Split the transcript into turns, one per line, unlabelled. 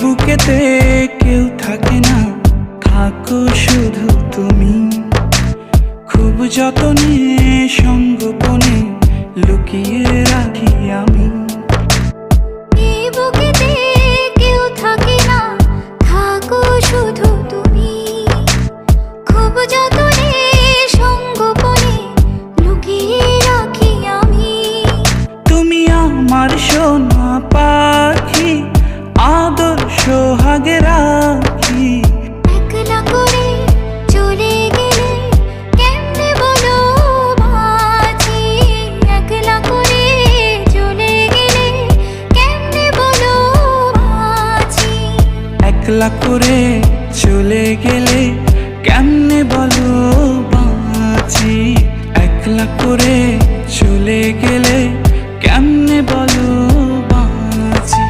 বুকেতে কেউ থাকে না, থাকো শুধু তুমি। খুব যতনে সঙ্গোপনে লুকিয়ে রাখি আমি।
এই বুকেতে কেউ থাকে না, থাকো শুধু তুমি। খুব যতনে সঙ্গোপনে লুকিয়ে রাখি আমি।
তুমি আমার সোনা পাখি, আদর সোহাগে রাখি।
একলা করে চলে গেলে কেমনে বলো বাঁচি। একলা করে চলে গেলে কেমনে বলো বাঁচি।
একলা করে চলে গেলে কেমনে বলো বাঁচি। একলা করে চলে গেলে কেমনে বলো বাঁচি।